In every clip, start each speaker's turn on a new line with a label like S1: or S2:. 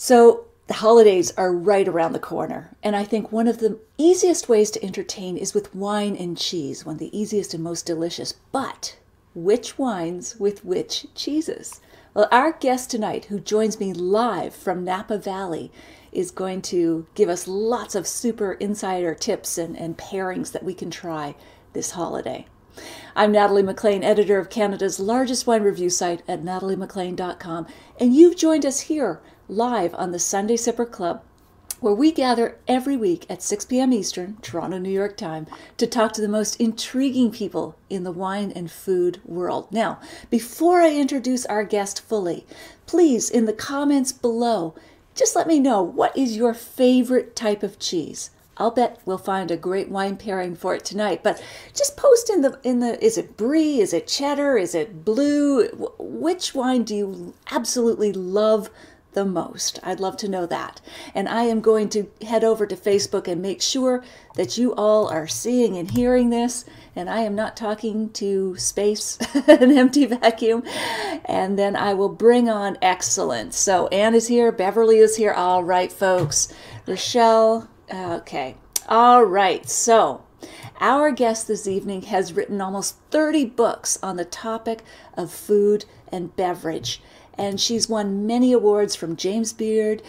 S1: So the holidays are right around the corner, and I think one of the easiest ways to entertain is with wine and cheese, one of the easiest and most delicious. But which wines with which cheeses? Well, our guest tonight, who joins me live from Napa Valley, is going to give us lots of super insider tips and pairings that we can try this holiday. I'm Natalie McLean, editor of Canada's largest wine review site at nataliemclean.com, and you've joined us here live on the Sunday Sipper Club, where we gather every week at 6 p.m. Eastern, Toronto, New York time, to talk to the most intriguing people in the wine and food world. Now, before I introduce our guest fully, please, in the comments below, just let me know, what is your favorite type of cheese? I'll bet we'll find a great wine pairing for it tonight. But just post in the is it brie, is it cheddar, is it blue? Which wine do you absolutely love the most? I'd love to know that. And I am going to head over to Facebook and make sure that you all are seeing and hearing this. And I am not talking to space, an empty vacuum. And then I will bring on excellence. So Anne is here, Beverly is here. All right, folks. Rochelle. Okay. All right. So our guest this evening has written almost 30 books on the topic of food and beverage. And she's won many awards, from James Beard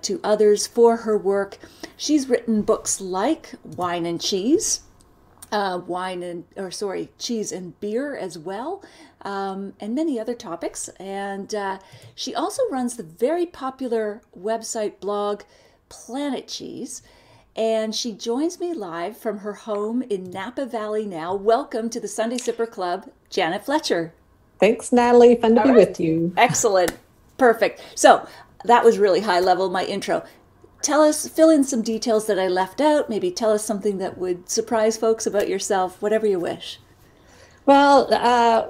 S1: to others, for her work. She's written books like Wine and Cheese, Cheese and Beer as well, and many other topics. And she also runs the very popular website blog Planet Cheese. And she joins me live from her home in Napa Valley now. Welcome to the Sunday Sipper Club, Janet Fletcher.
S2: Thanks, Natalie. Fun to be with you.
S1: Excellent. Perfect. So that was really high level, my intro. Fill in some details that I left out. Maybe tell us something that would surprise folks about yourself, whatever you wish.
S2: Well,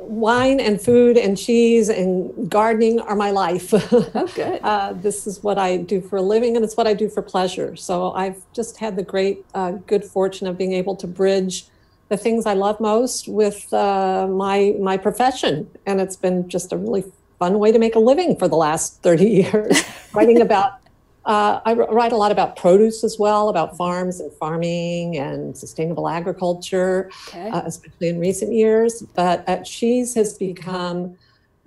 S2: wine and food and cheese and gardening are my life.
S1: Oh, good.
S2: This is what I do for a living, and it's what I do for pleasure. So I've just had the great, good fortune of being able to bridge the things I love most with my profession. And it's been just a really fun way to make a living for the last 30 years. I write a lot about produce as well, about farms and farming and sustainable agriculture,
S1: okay.
S2: Especially in recent years. But cheese has become,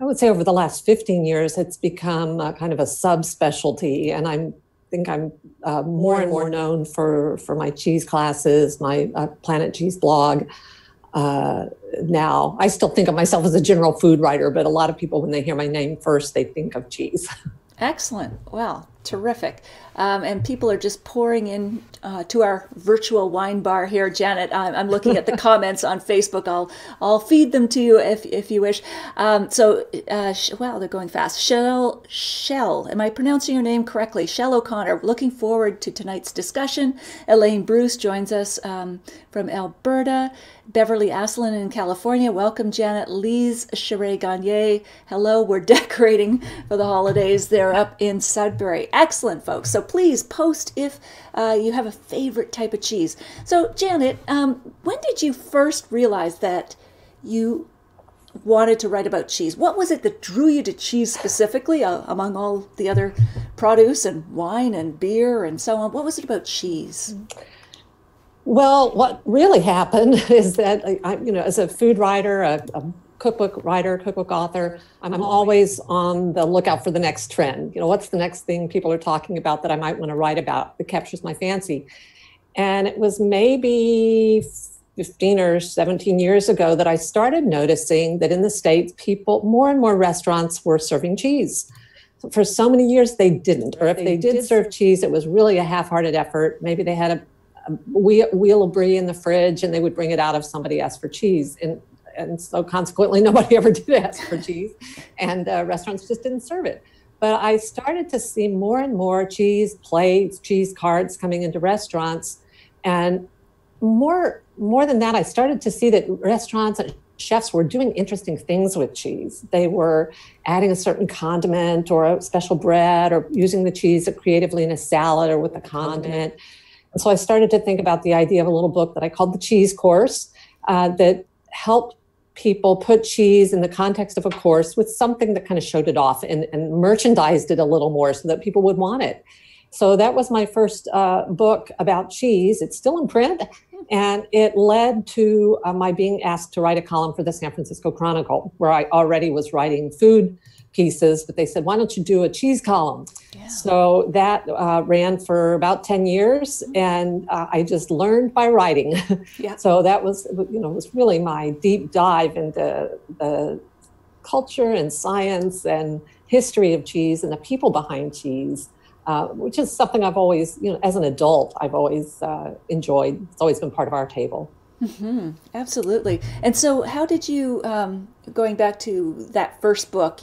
S2: I would say over the last 15 years, it's become kind of a subspecialty. And I think I'm more and more known for my cheese classes, my Planet Cheese blog. Now, I still think of myself as a general food writer, but a lot of people, when they hear my name first, they think of cheese. Excellent.
S1: Well, terrific. And people are just pouring in to our virtual wine bar here. Janet, I'm looking at the comments on Facebook. I'll feed them to you if you wish. Wow, they're going fast. Shell, am I pronouncing your name correctly? Shell O'Connor, looking forward to tonight's discussion. Elaine Bruce joins us from Alberta. Beverly Aslan in California. Welcome, Janet. Lise Charest-Gagné. Hello, we're decorating for the holidays. They're up in Sudbury. Excellent, folks. So please post if you have a favorite type of cheese. So, Janet, when did you first realize that you wanted to write about cheese? What was it that drew you to cheese specifically, among all the other produce and wine and beer and so on? What was it about cheese?
S2: Well, what really happened is that, as a food writer, a cookbook writer, cookbook author, I'm always on the lookout for the next trend. What's the next thing people are talking about that I might want to write about that captures my fancy? And it was maybe 15 or 17 years ago that I started noticing that in the States, more and more restaurants were serving cheese. For so many years, they didn't. Or if they did serve cheese, it was really a half-hearted effort. Maybe they had a wheel of brie in the fridge and they would bring it out if somebody asked for cheese. And so consequently, nobody ever did ask for cheese, and restaurants just didn't serve it. But I started to see more and more cheese plates, cheese carts coming into restaurants. And more than that, I started to see that restaurants and chefs were doing interesting things with cheese. They were adding a certain condiment or a special bread, or using the cheese creatively in a salad or with a condiment. And so I started to think about the idea of a little book that I called The Cheese Course, that helped people put cheese in the context of a course with something that kind of showed it off and merchandised it a little more so that people would want it. So that was my first book about cheese. It's still in print, and it led to my being asked to write a column for the San Francisco Chronicle, where I already was writing food pieces, but they said, why don't you do a cheese column? Yeah. So that ran for about 10 years, and I just learned by writing. Yeah. So that was, was really my deep dive into the culture and science and history of cheese and the people behind cheese, which is something I've always, as an adult, I've always enjoyed. It's always been part of our table.
S1: Mm-hmm. Absolutely. And so how did you, going back to that first book,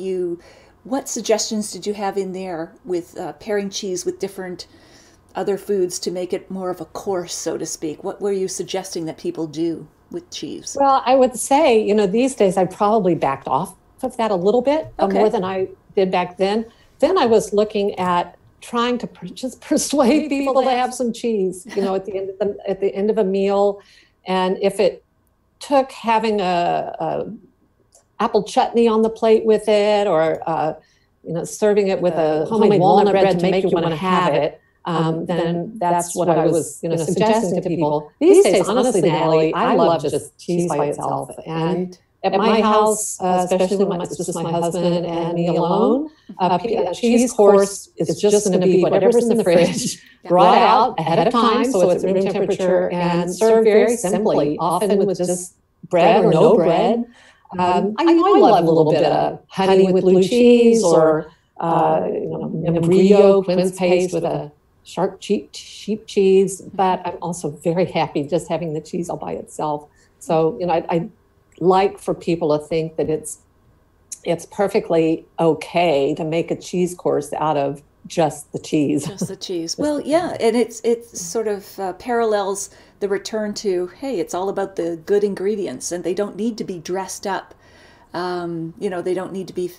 S1: what suggestions did you have in there with pairing cheese with different other foods to make it more of a course, so to speak? What were you suggesting that people do with cheese?
S2: Well, I would say, these days I probably backed off of that a little bit, more than I did back then. Then I was looking at trying to just persuade people to have some cheese, at the end of a meal. And if it took having a apple chutney on the plate with it, or serving it with a homemade walnut bread to make you want to have it, then that's what I was suggesting to people. These days, honestly, Natalie, I love just cheese by itself. And at my house, especially when it's just my husband and me alone, a cheese course is just going to be whatever's in the fridge, brought out ahead of time so it's room temperature, and served very simply, often with just bread or no bread. I love a little bit of honey with blue cheese, or membrillo, quince paste with a sharp sheep cheese. But I'm also very happy just having the cheese all by itself. So, I like for people to think that it's perfectly okay to make a cheese course out of just the cheese.
S1: Just the cheese. Well, yeah, and it sort of parallels the return to, hey, it's all about the good ingredients, and they don't need to be dressed up. They don't need to be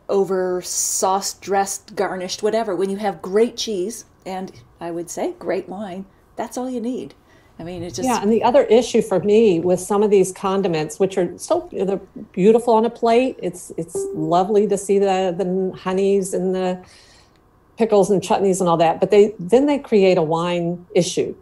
S1: over sauce dressed, garnished, whatever. When you have great cheese, and I would say great wine, that's all you need. I mean, it's just...
S2: Yeah, and the other issue for me with some of these condiments, which are they're beautiful on a plate. It's lovely to see the honeys and the pickles and chutneys and all that, but they create a wine issue.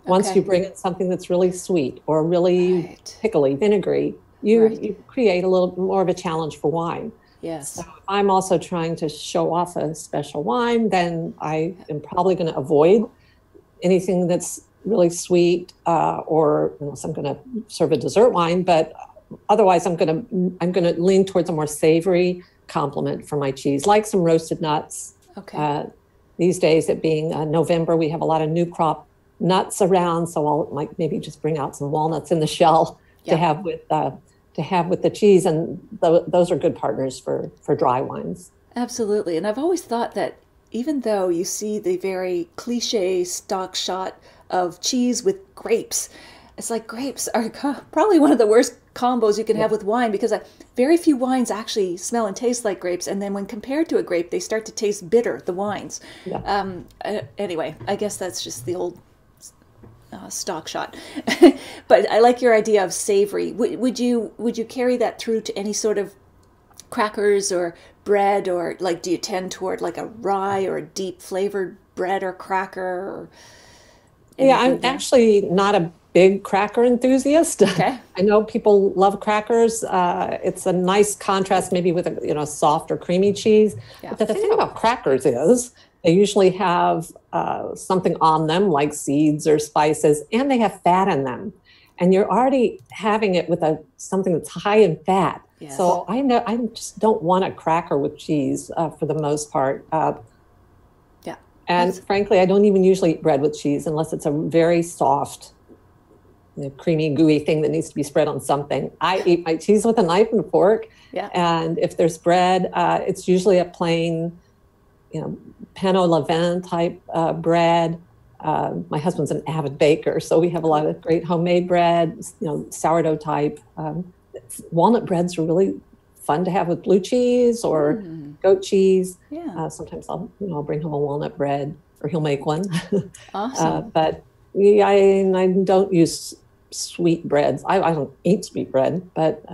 S2: Once you bring in something that's really sweet or really pickly, vinegary, you create a little more of a challenge for wine.
S1: Yes.
S2: So if I'm also trying to show off a special wine, then I am probably going to avoid anything that's really sweet, or so I'm going to serve a dessert wine. But otherwise, I'm going to lean towards a more savory complement for my cheese, like some roasted nuts.
S1: Okay.
S2: These days, it being November, we have a lot of new crop nuts around, so I'll maybe just bring out some walnuts in the shell to have with the cheese, and those are good partners for dry wines.
S1: Absolutely. And I've always thought that even though you see the very cliche stock shot of cheese with grapes, it's like grapes are probably one of the worst combos you can have with wine, because very few wines actually smell and taste like grapes, and then when compared to a grape, they start to taste bitter, the wines. Yeah. Anyway, I guess that's just the old stock shot. But I like your idea of savory. Would you carry that through to any sort of crackers or bread, or do you tend toward like a rye or a deep flavored bread or cracker? Or
S2: I'm actually not a big cracker enthusiast.
S1: Okay.
S2: I know people love crackers. It's a nice contrast maybe with a soft or creamy cheese. Yeah. But the thing about crackers is they usually have something on them like seeds or spices, and they have fat in them. And you're already having it with something that's high in fat. Yes. So I just don't want a cracker with cheese for the most part. And frankly, I don't even usually eat bread with cheese unless it's a very soft, creamy, gooey thing that needs to be spread on something. I eat my cheese with a knife and a fork. Yeah. And if there's bread, it's usually a plain, pain au levain type bread. My husband's an avid baker, so we have a lot of great homemade bread, sourdough type. Walnut breads are really fun to have with blue cheese or goat cheese. Yeah. Sometimes I'll bring home a walnut bread, or he'll make one.
S1: Awesome.
S2: But I don't use sweet breads. I don't eat sweet bread, but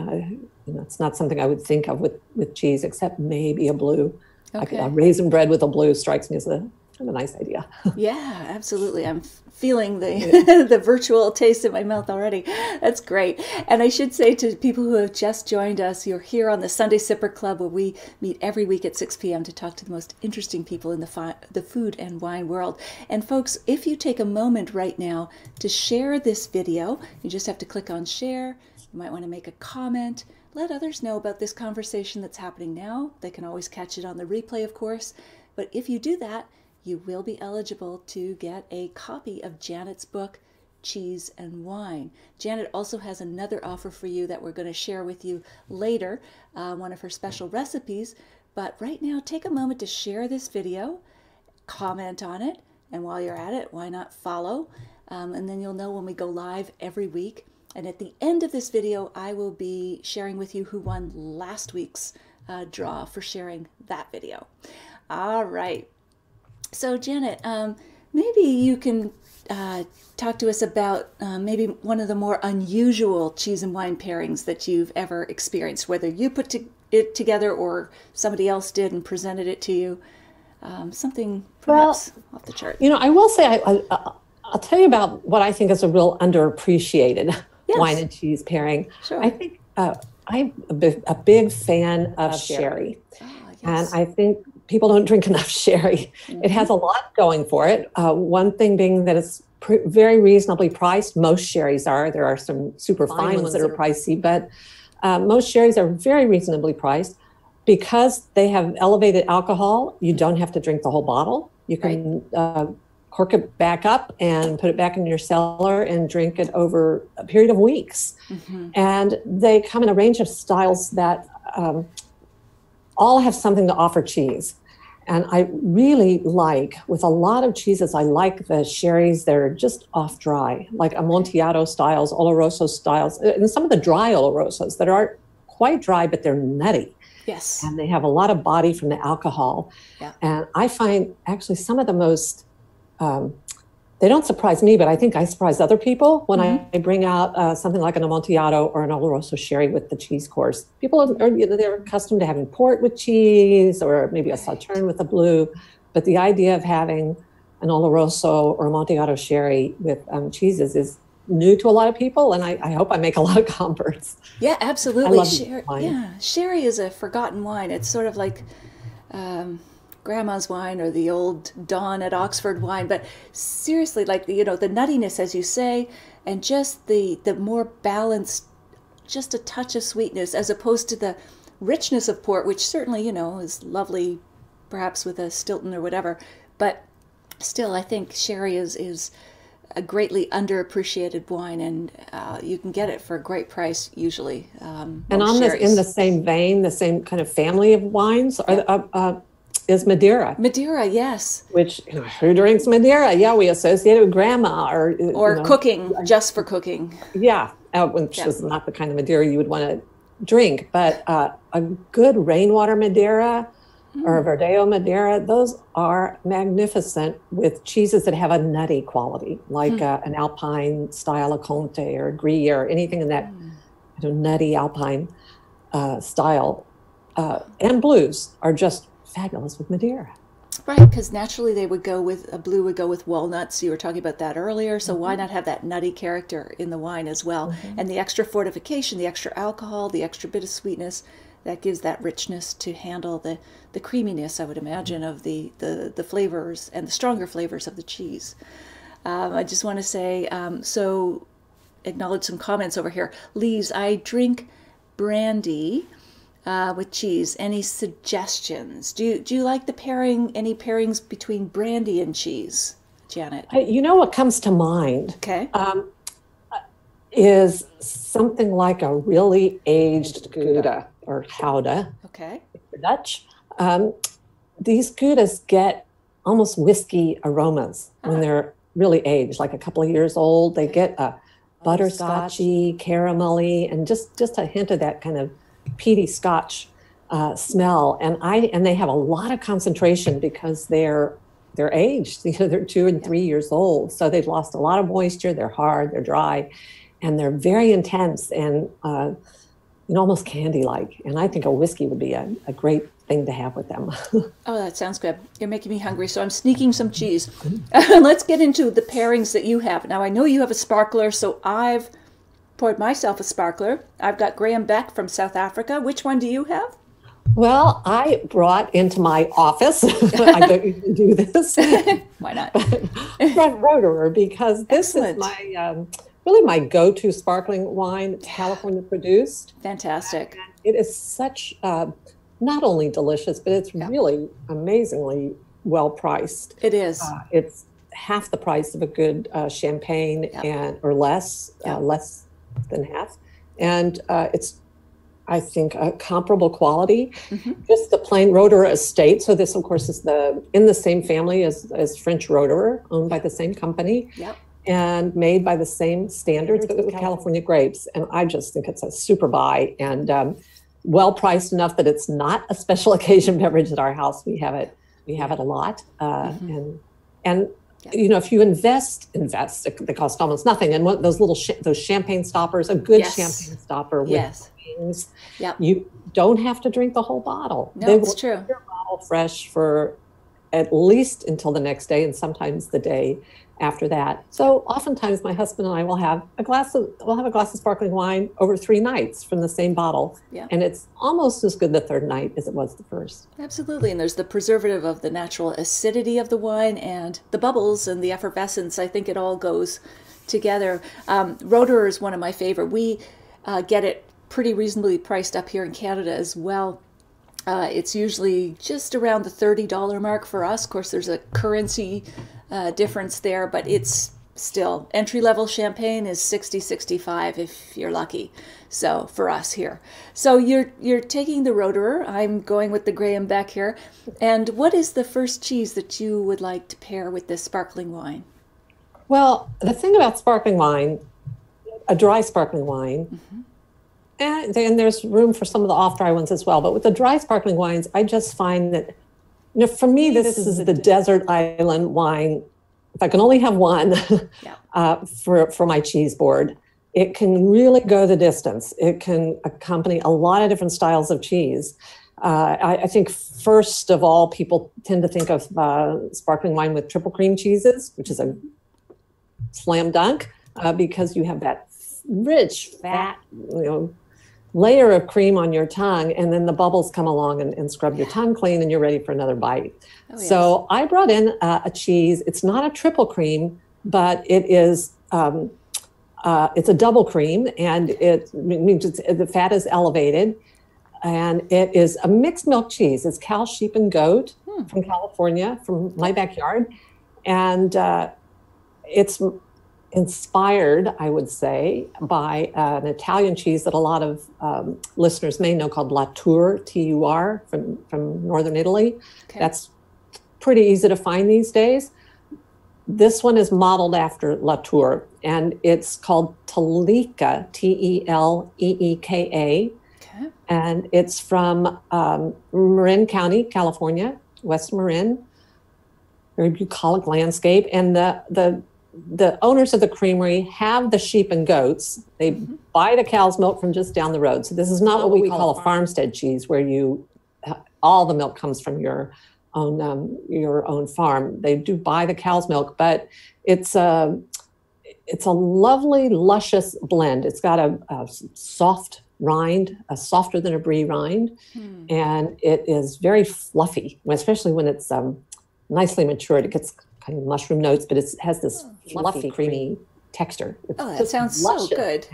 S2: it's not something I would think of with cheese, except maybe a blue.
S1: Okay.
S2: A raisin bread with a blue strikes me as kind of a nice idea.
S1: Yeah, absolutely. I'm feeling the the virtual taste in my mouth already. That's great. And I should say to people who have just joined us, you're here on the Sunday Sipper Club, where we meet every week at 6 p.m. to talk to the most interesting people in the food and wine world. And folks, if you take a moment right now to share this video, you just have to click on share. You might want to make a comment. Let others know about this conversation that's happening now. They can always catch it on the replay, of course. But if you do that, you will be eligible to get a copy of Janet's book, Cheese and Wine. Janet also has another offer for you that we're going to share with you later, one of her special recipes. But right now, take a moment to share this video, comment on it, and while you're at it, why not follow? And then you'll know when we go live every week. And at the end of this video, I will be sharing with you who won last week's draw for sharing that video. All right. So Janet, maybe you can talk to us about maybe one of the more unusual cheese and wine pairings that you've ever experienced, whether you put it together or somebody else did and presented it to you. Something perhaps off the chart.
S2: I will say, I'll tell you about what I think is a real underappreciated wine and cheese pairing.
S1: Sure.
S2: I think I'm a big fan of sherry.
S1: Oh, yes.
S2: And I think people don't drink enough sherry. It has a lot going for it. One thing being that it's very reasonably priced. Most sherries are. There are some super fine ones that are pricey, but most sherries are very reasonably priced. Because they have elevated alcohol, you don't have to drink the whole bottle. You can cork it back up and put it back in your cellar and drink it over a period of weeks. And they come in a range of styles that all have something to offer cheese. And I really like, with a lot of cheeses, I like the sherries that are just off dry, like Amontillado styles, Oloroso styles, and some of the dry Olorosos that are quite dry, but they're nutty.
S1: Yes.
S2: And they have a lot of body from the alcohol. Yeah. And I find actually some of the most, they don't surprise me, but I think I surprise other people when I bring out something like an Amontillado or an Oloroso sherry with the cheese course. People they're accustomed to having port with cheese or maybe a Sauterne with a blue, but the idea of having an Oloroso or Amontillado sherry with cheeses is new to a lot of people, and I hope I make a lot of converts.
S1: Yeah, absolutely.
S2: I love wine.
S1: Sherry is a forgotten wine. It's sort of like grandma's wine or the old Dawn at Oxford wine, but seriously, like the nuttiness, as you say, and just the more balanced, just a touch of sweetness, as opposed to the richness of port, which certainly is lovely, perhaps with a Stilton or whatever, but still, I think sherry is a greatly underappreciated wine, and you can get it for a great price usually.
S2: And in the same vein, the same kind of family of wines is Madeira.
S1: Madeira, yes.
S2: Which, who drinks Madeira? Yeah, we associate it with grandma or
S1: cooking, just for cooking.
S2: Yeah, which is not the kind of Madeira you would want to drink, but a good rainwater Madeira or a Verdeo Madeira, those are magnificent with cheeses that have a nutty quality, like an Alpine style, a Conte or a Brie or anything in that nutty Alpine style. And blues are just fabulous with Madeira.
S1: Right, because naturally a blue would go with walnuts. You were talking about that earlier, so why not have that nutty character in the wine as well? And the extra fortification, the extra alcohol, the extra bit of sweetness, that gives that richness to handle the creaminess, I would imagine, of the flavors and the stronger flavors of the cheese. I just want to say, so acknowledge some comments over here. Lise, I drink brandy with cheese. Any suggestions? Do you like any pairings between brandy and cheese, Janet?
S2: What comes to mind?
S1: Okay.
S2: Is something like a really aged Gouda or Gouda.
S1: Okay.
S2: For Dutch. These Goudas get almost whiskey aromas when they're really aged, like a couple of years old. They get a butterscotchy, caramelly, and just a hint of that kind of peaty Scotch smell. And they have a lot of concentration because they're aged. They're 2 and 3 years old, so they've lost a lot of moisture. They're hard. They're dry. and they're very intense and almost candy-like. And I think a whiskey would be a great thing to have with them.
S1: Oh, that sounds good. You're making me hungry, so I'm sneaking some cheese. Let's get into the pairings that you have. Now, I know you have a sparkler, so I've poured myself a sparkler. I've got Graham Beck from South Africa. Which one do you have?
S2: Well, I brought into my office, I don't usually do this.
S1: Why not?
S2: Front Rotorer, because this
S1: Excellent.
S2: is my really my go-to sparkling wine. It's California produced.
S1: Fantastic.
S2: And it is such not only delicious, but it's really amazingly well priced.
S1: It is.
S2: It's half the price of a good champagne or less, less than half, and it's, I think, a comparable quality. Just the plain Rotorer estate. So this, of course, is in the same family as French Rotorer, owned by the same company, and made by the same standards, but with California grapes. And I just think it's a super buy, and well priced enough that it's not a special occasion beverage at our house. We have it a lot, and if you invest, they cost almost nothing. And those little those champagne stoppers, a good champagne stopper with wings, you don't have to drink the whole bottle.
S1: No,
S2: they
S1: it's
S2: will
S1: true.
S2: keep your bottle fresh for at least until the next day, and sometimes the day after that. So oftentimes my husband and I will have a glass of sparkling wine over 3 nights from the same bottle. And it's almost as good the third night as it was the first.
S1: Absolutely. And there's the preservative of the natural acidity of the wine and the bubbles and the effervescence. I think it all goes together. Rotorer is one of my favorite. We get it pretty reasonably priced up here in Canada as well. It's usually just around the $30 mark for us. Of course, there's a currency difference there, but it's still entry-level champagne is 60, 65 if you're lucky. So for us here. So you're taking the Rotorer. I'm going with the Graham Beck here. And what is the first cheese that you would like to pair with this sparkling wine?
S2: Well, the thing about sparkling wine, a dry sparkling wine, and there's room for some of the off-dry ones as well. But with the dry sparkling wines, I just find that, for me, this is the desert island wine. If I can only have one for my cheese board, it can really go the distance. It can accompany a lot of different styles of cheese. I think, first of all, people tend to think of sparkling wine with triple cream cheeses, which is a slam dunk, because you have that rich, fat, layer of cream on your tongue, and then the bubbles come along and scrub your tongue clean, and you're ready for another bite. So I brought in a cheese. It's not a triple cream, but it is. It's a double cream, and it means the fat is elevated, and it is a mixed milk cheese. It's cow, sheep, and goat from California, from my backyard, and it's inspired, I would say, by an Italian cheese that a lot of listeners may know called Latour, T-U-R, from northern Italy. That's pretty easy to find these days. This one is modeled after Latour, and it's called Taleeka, T-E-L-E-E-K-A. And it's from Marin County, California, West Marin. Very bucolic landscape. And the owners of the creamery have the sheep and goats. They buy the cow's milk from just down the road. So this is not what we call a farmstead cheese, where all the milk comes from your own farm. They do buy the cow's milk, but it's a lovely, luscious blend. It's got a soft rind, softer than a brie rind, and it is very fluffy, especially when it's nicely matured. It gets kind of mushroom notes, but it has this fluffy, creamy texture. It's
S1: that sounds luscious. So good.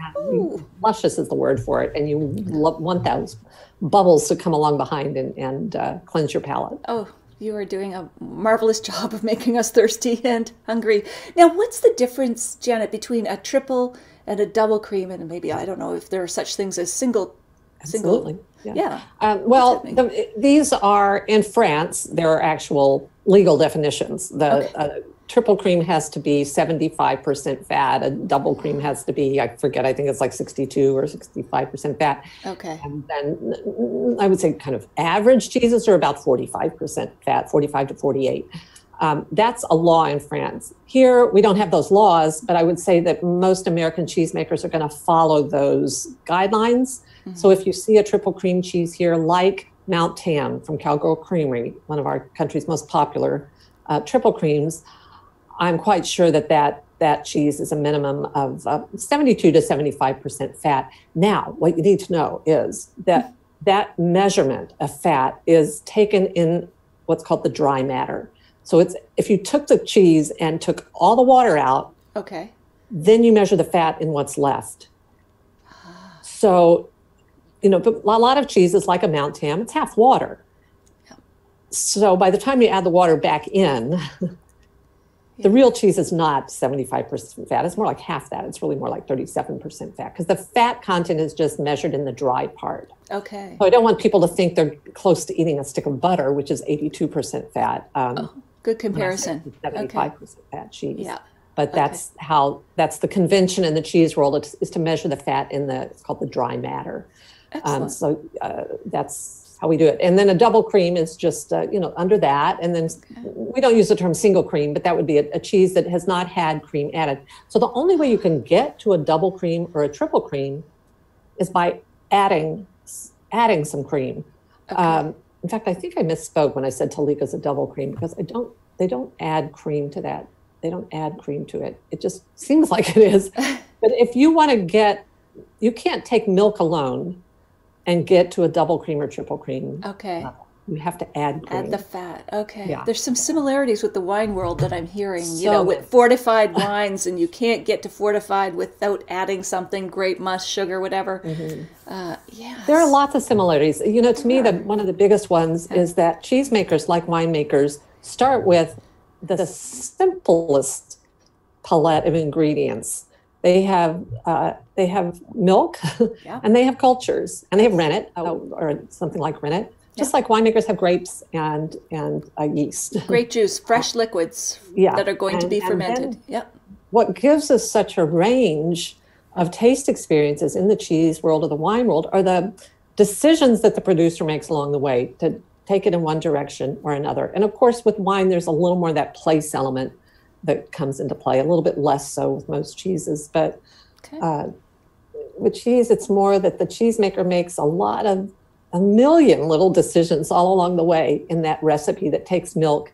S2: Luscious is the word for it, and you want those bubbles to come along behind and cleanse your palate. Oh,
S1: you are doing a marvelous job of making us thirsty and hungry. Now, what's the difference, Janet, between a triple and a double cream? And maybe, I don't know if there are such things as single.
S2: Absolutely.
S1: Yeah.
S2: Well, these are, in France, there are actual legal definitions. The triple cream has to be 75% fat. A double cream has to be, I forget, I think it's like 62 or 65% fat. And then I would say kind of average cheeses are about 45% fat, 45 to 48. That's a law in France. Here, we don't have those laws, but I would say that most American cheesemakers are going to follow those guidelines. Mm-hmm. So if you see a triple cream cheese here, like Mount Tam from Cowgirl Creamery, one of our country's most popular triple creams, I'm quite sure that cheese is a minimum of 72 to 75% fat. Now, what you need to know is that measurement of fat is taken in what's called the dry matter. So it's if you took the cheese and took all the water out,
S1: okay,
S2: then you measure the fat in what's left. So, but a lot of cheeses like a Mount Tam, it's half water. Yeah. So by the time you add the water back in, the real cheese is not 75% fat. It's more like half that. It's really more like 37% fat because the fat content is just measured in the dry part.
S1: Okay.
S2: So I don't want people to think they're close to eating a stick of butter, which is 82% fat.
S1: Good comparison.
S2: 75% fat cheese.
S1: Yeah.
S2: But that's the convention in the cheese world is to measure the fat in it's called the dry matter.
S1: Excellent.
S2: So that's how we do it. And then a double cream is just, under that. And then we don't use the term single cream, but that would be a cheese that has not had cream added. So the only way you can get to a double cream or a triple cream is by adding some cream. Okay. In fact, I think I misspoke when I said Talica's a double cream because they don't add cream to that. They don't add cream to it. It just seems like it is. But if you want to you can't take milk alone and get to a double cream or triple cream.
S1: Okay.
S2: You have to add cream.
S1: Add the fat. Okay.
S2: Yeah.
S1: There's some similarities with the wine world that I'm hearing,
S2: So
S1: with fortified wines, and you can't get to fortified without adding something, grape must, sugar, whatever. Mm-hmm. Yes.
S2: There are lots of similarities. To me, one of the biggest ones is that cheesemakers, like winemakers, start with the simplest palette of ingredients. They have milk, yeah. And they have cultures, and they have rennet or something like rennet. Just like winemakers have grapes and yeast.
S1: Grape juice, fresh liquids that are going to be fermented. Yep.
S2: What gives us such a range of taste experiences in the cheese world or the wine world are the decisions that the producer makes along the way to take it in one direction or another. And of course, with wine, there's a little more of that place element that comes into play, a little bit less so with most cheeses. But with cheese, it's more that the cheesemaker makes a million little decisions all along the way in that recipe that takes milk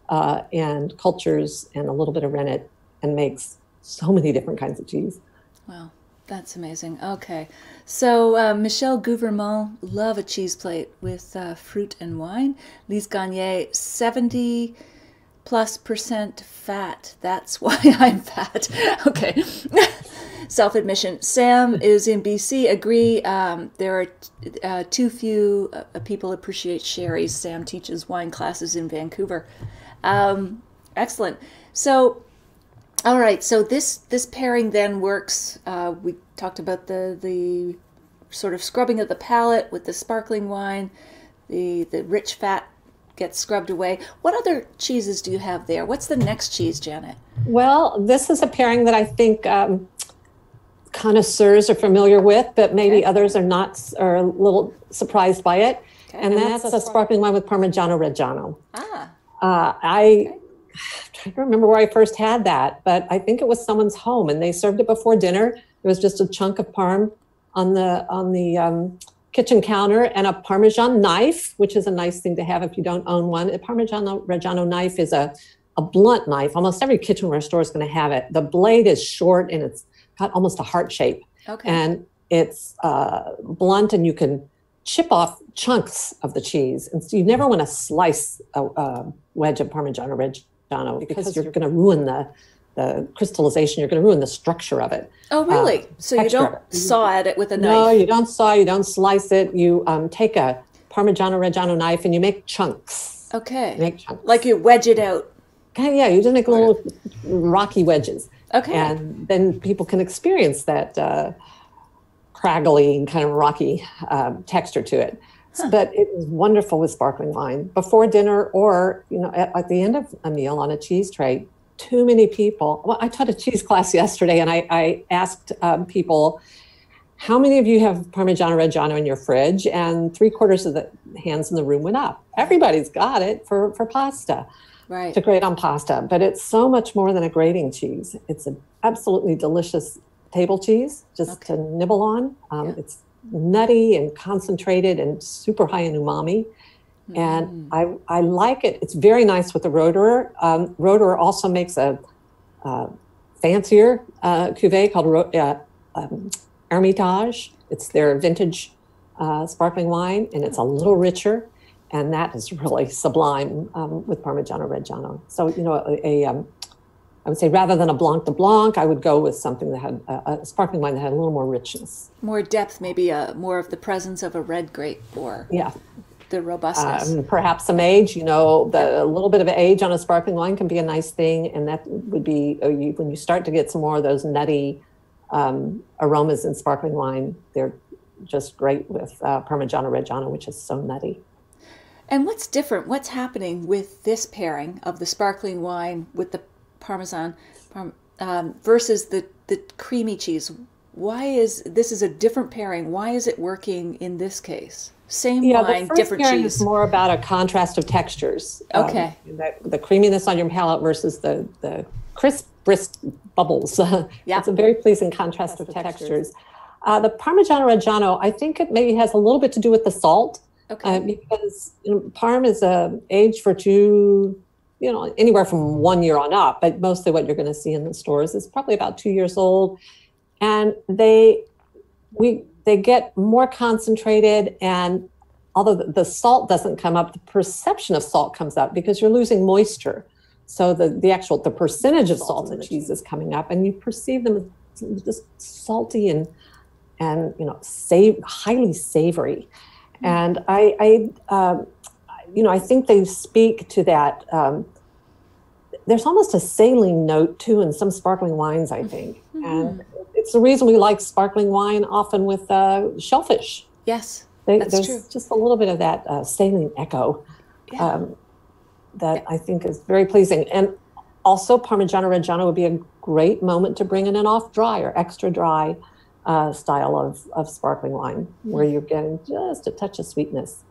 S2: and cultures and a little bit of rennet and makes so many different kinds of cheese.
S1: Wow, that's amazing. Okay, so Michelle Gouvernement, love a cheese plate with fruit and wine. Lise Gagné, 70+% fat. That's why I'm fat. Okay. Self-admission. Sam is in BC. Agree. There are too few people appreciate sherry. Sam teaches wine classes in Vancouver. Excellent. So, all right. So this pairing then works. We talked about the sort of scrubbing of the palate with the sparkling wine. The rich fat gets scrubbed away. What other cheeses do you have there? What's the next cheese, Janet? Well,
S2: this is a pairing that I think connoisseurs are familiar with, but maybe others are a little surprised by it. Okay. And that's a sparkling wine with Parmigiano Reggiano. I'm trying to remember where I first had that, but I think it was someone's home, and they served it before dinner. It was just a chunk of parm on the kitchen counter and a Parmesan knife, which is a nice thing to have if you don't own one. A Parmigiano Reggiano knife is a blunt knife. Almost every kitchenware store is going to have it. The blade is short and it's got almost a heart shape. Okay. And it's blunt, and you can chip off chunks of the cheese. And so you never want to slice a wedge of Parmigiano Reggiano because you're going to ruin the crystallization. You're going to ruin the structure of it.
S1: Oh, really? So you don't saw at it with a knife?
S2: No, you don't saw. You don't slice it. You take a Parmigiano Reggiano knife and you make chunks.
S1: Okay.
S2: You make chunks.
S1: Like you wedge it out.
S2: Yeah, you just make little rocky wedges.
S1: Okay.
S2: And then people can experience that craggly kind of rocky texture to it. Huh. But it was wonderful with sparkling wine before dinner, or at the end of a meal on a cheese tray. Too many people. Well, I taught a cheese class yesterday, and I asked people, how many of you have Parmigiano Reggiano in your fridge? And 3/4 of the hands in the room went up. Everybody's got it for pasta,
S1: Right.
S2: to grate on pasta. But it's so much more than a grating cheese. It's an absolutely delicious table cheese just to nibble on. It's nutty and concentrated and super high in umami. And I like it. It's very nice with the Roederer. Roederer also makes a fancier cuvee called Hermitage. It's their vintage sparkling wine, and it's a little richer, and that is really sublime with Parmigiano Reggiano. So, you know, I would say rather than a Blanc de Blanc, I would go with something that had a sparkling wine that had a little more richness.
S1: More depth, maybe more of the presence of a red grape or the robustness.
S2: Perhaps some age, you know, a little bit of age on a sparkling wine can be a nice thing. And that would be, when you start to get some more of those nutty aromas in sparkling wine, they're just great with Parmigiano Reggiano, which is so nutty.
S1: And what's different? What's happening with this pairing of the sparkling wine with the Parmesan versus the creamy cheese? Why is this a different pairing? Why is it working in this case? Same wine, different cheese.
S2: Is more about a contrast of textures.
S1: Okay.
S2: The creaminess on your palate versus the crisp, brisk bubbles. It's a very pleasing contrast of textures. The Parmigiano Reggiano, I think it maybe has a little bit to do with the salt.
S1: Okay.
S2: Because Parm is aged for anywhere from 1 year on up, but mostly what you're going to see in the stores is probably about 2 years old. And they get more concentrated, and although the salt doesn't come up, the perception of salt comes up because you're losing moisture. So the percentage of salt in the cheese is coming up, and you perceive them as just salty and highly savory. And I think they speak to that. There's almost a saline note too in some sparkling wines, I think, and it's the reason we like sparkling wine often with shellfish.
S1: Yes,
S2: there's
S1: true.
S2: Just a little bit of that saline echo that I think is very pleasing. And also, Parmigiano Reggiano would be a great moment to bring in an off dry or extra dry style of sparkling wine, where you're getting just a touch of sweetness.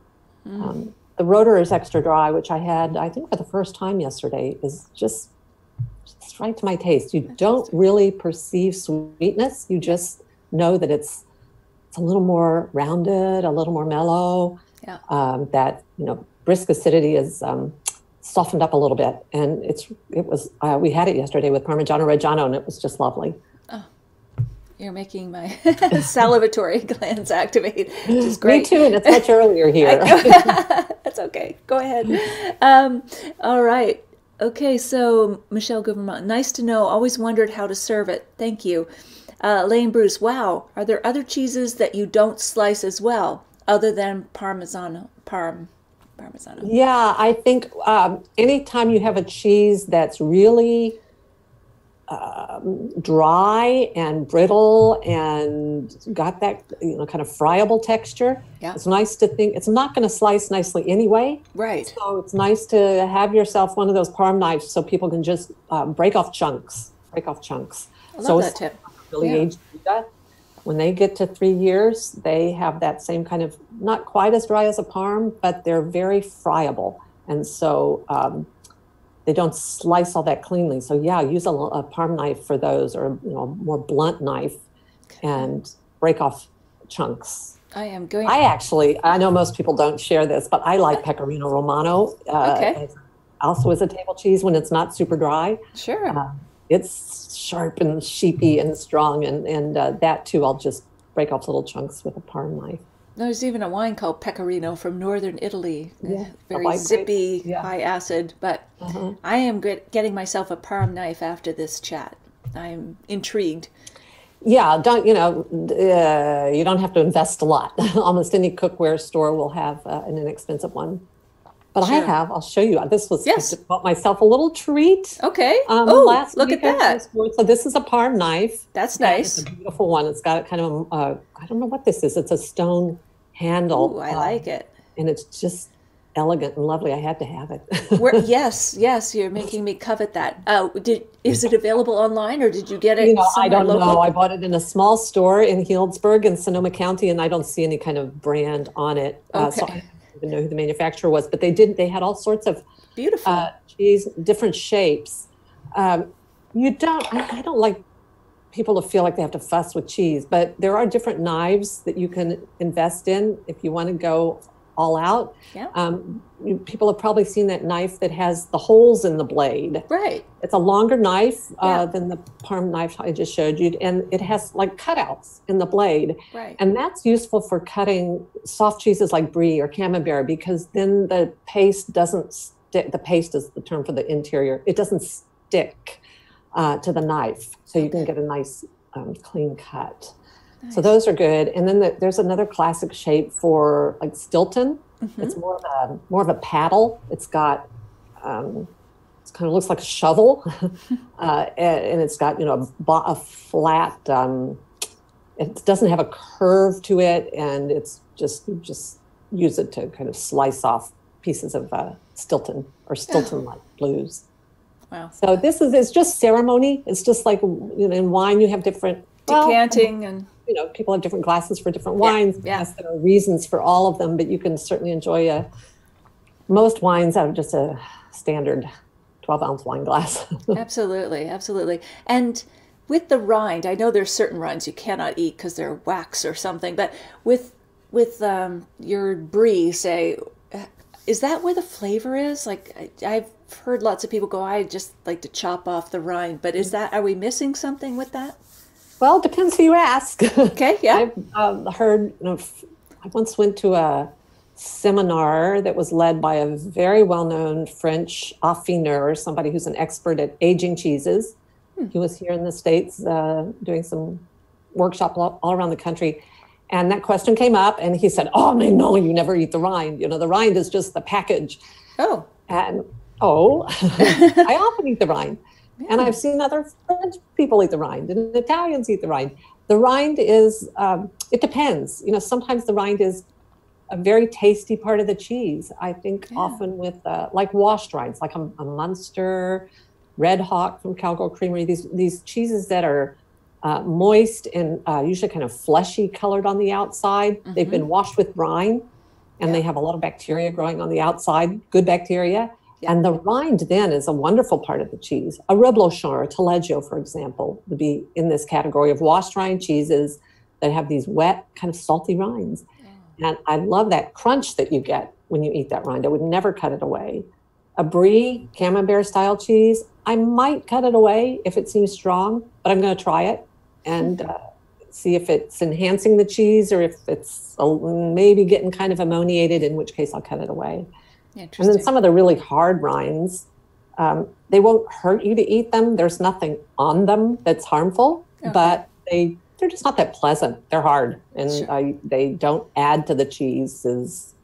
S2: The Roederer is extra dry, which I had, I think, for the first time yesterday, is just right to my taste. You don't really perceive sweetness. You just know that it's a little more rounded, a little more mellow.
S1: Yeah.
S2: That brisk acidity is softened up a little bit, and we had it yesterday with Parmigiano Reggiano, and it was just lovely.
S1: You're making my salivatory glands activate, which is great.
S2: Me too, and it's much earlier here.
S1: That's okay. Go ahead. All right. Okay, so Michelle Gouvernement, nice to know. Always wondered how to serve it. Thank you. Lane Bruce, wow. Are there other cheeses that you don't slice as well, other than Parmesano?
S2: Yeah, I think anytime you have a cheese that's really dry and brittle and got that kind of friable texture, it's nice to think it's not going to slice nicely anyway.
S1: Right.
S2: So it's nice to have yourself one of those Parm knives so people can just break off chunks.
S1: I love that tip.
S2: Really aged Gouda. When they get to 3 years, they have that same kind of, not quite as dry as a Parm, but they're very friable. And so they don't slice all that cleanly. So use a Parm knife for those, or more blunt knife, and break off chunks.
S1: I
S2: know most people don't share this, but I like Pecorino Romano. Also as a table cheese when it's not super dry.
S1: Sure.
S2: It's sharp and sheepy and strong, and that too, I'll just break off little chunks with a Parm knife.
S1: There's even a wine called Pecorino from northern Italy. Very zippy, high acid. But I am getting myself a Parm knife after this chat. I'm intrigued.
S2: Yeah, you don't have to invest a lot. Almost any cookware store will have an inexpensive one. But
S1: sure.
S2: I'll show you. I bought myself a little treat.
S1: Okay.
S2: Last
S1: look at that.
S2: So this is a Parm knife.
S1: That's nice.
S2: It's a beautiful one. It's got kind of, I don't know what this is. It's a stone handle.
S1: Ooh, I like it.
S2: And it's just elegant and lovely. I had to have it.
S1: Yes, yes, you're making me covet that. Is it available online or did you get it
S2: I
S1: somewhere
S2: don't
S1: local?
S2: know. I bought it in a small store in Healdsburg in Sonoma County, and I don't see any kind of brand on it. So I
S1: Okay.
S2: don't even know who the manufacturer was, but they had all sorts of
S1: Beautiful.
S2: cheese, different shapes. I don't like people to feel like they have to fuss with cheese, but there are different knives that you can invest in if you want to go all out.
S1: Yeah.
S2: People have probably seen that knife that has the holes in the blade.
S1: Right.
S2: It's a longer knife
S1: Yeah.
S2: than the Parm knife I just showed you, and it has like cutouts in the blade.
S1: Right.
S2: And that's useful for cutting soft cheeses like brie or camembert, because then the paste doesn't stick. The paste is the term for the interior. It doesn't stick to the knife, so you can get a nice clean cut.
S1: Nice.
S2: So those are good. And then there's another classic shape for like Stilton.
S1: Mm-hmm.
S2: It's more of a paddle. It's got it kind of looks like a shovel, and it's got a flat. It doesn't have a curve to it, and it's just you just use it to kind of slice off pieces of Stilton or Stilton-like blues.
S1: Wow.
S2: So it's just ceremony. It's just like in wine you have different
S1: decanting and
S2: people have different glasses for different wines.
S1: Yeah.
S2: Yes, there are reasons for all of them, but you can certainly enjoy most wines out of just a standard 12-ounce wine glass.
S1: Absolutely, absolutely. And with the rind, I know there's certain rinds you cannot eat because they're wax or something, but with your brie, say, is that where the flavor is? Like I've heard lots of people go, I just like to chop off the rind, but are we missing something with that?
S2: Well, it depends who you ask.
S1: Okay, yeah.
S2: I've heard, I once went to a seminar that was led by a very well-known French affineur, somebody who's an expert at aging cheeses. He was here in the States doing some workshops all around the country. And that question came up and he said, oh, no, you never eat the rind. The rind is just the package.
S1: Oh.
S2: And, I often eat the rind. Yeah. And I've seen other French people eat the rind and Italians eat the rind. The rind is, it depends. Sometimes the rind is a very tasty part of the cheese. I think often with like washed rinds, like a Munster, Red Hawk from Cowgirl Creamery, these cheeses that are moist and usually kind of fleshy colored on the outside. Mm-hmm. They've been washed with brine and they have a lot of bacteria growing on the outside, good bacteria. Yeah. And the rind then is a wonderful part of the cheese. A reblochon or a taleggio, for example, would be in this category of washed rind cheeses that have these wet, kind of salty rinds. Yeah. And I love that crunch that you get when you eat that rind. I would never cut it away. A brie, camembert style cheese, I might cut it away if it seems strong, but I'm going to try it and see if it's enhancing the cheese or if it's maybe getting kind of ammoniated, in which case I'll cut it away. And then some of the really hard rinds, they won't hurt you to eat them. There's nothing on them that's harmful, but they're just not that pleasant. They're hard, and they don't add to the cheese's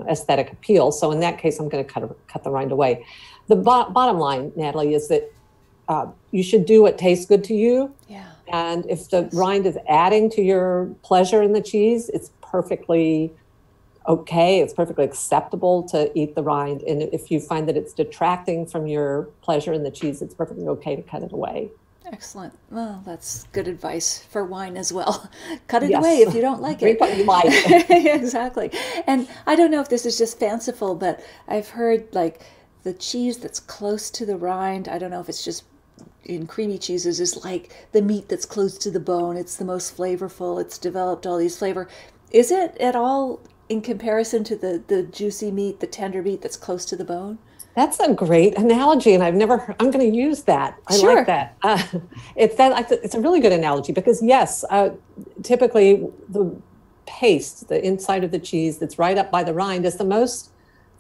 S2: aesthetic appeal. So in that case, I'm going to cut the rind away. The bottom line, Natalie, is that you should do what tastes good to you. Yeah. And if the rind is adding to your pleasure in the cheese, it's perfectly okay. It's perfectly acceptable to eat the rind. And if you find that it's detracting from your pleasure in the cheese, it's perfectly okay to cut it away.
S1: Excellent. Well, that's good advice for wine as well. Cut it away if you don't like it.
S2: What you like.
S1: Exactly. And I don't know if this is just fanciful, but I've heard like the cheese that's close to the rind, I don't know if it's just in creamy cheeses, is like the meat that's close to the bone. It's the most flavorful. It's developed all these flavor. Is it at all in comparison to the juicy meat, the tender meat that's close to the bone?
S2: That's a great analogy, and I'm going to use that. I like that. It's a really good analogy because yes, typically the paste, the inside of the cheese that's right up by the rind, is the most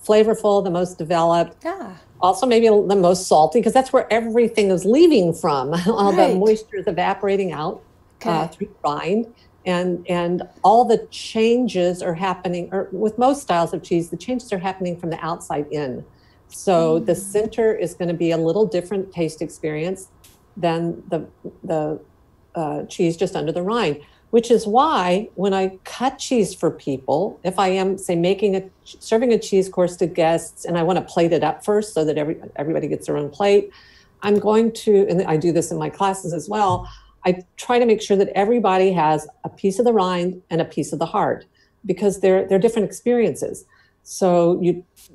S2: flavorful, the most developed. Yeah. Also, maybe the most salty because that's where everything is leaving from. All the moisture is evaporating out through the rind. And all the changes are happening, or with most styles of cheese, the changes are happening from the outside in. So the center is going to be a little different taste experience than the cheese just under the rind. which is why when I cut cheese for people, if I am, say, serving a cheese course to guests and I want to plate it up first so that everybody gets their own plate, I'm going to, and I do this in my classes as well, I try to make sure that everybody has a piece of the rind and a piece of the heart, because they're different experiences. So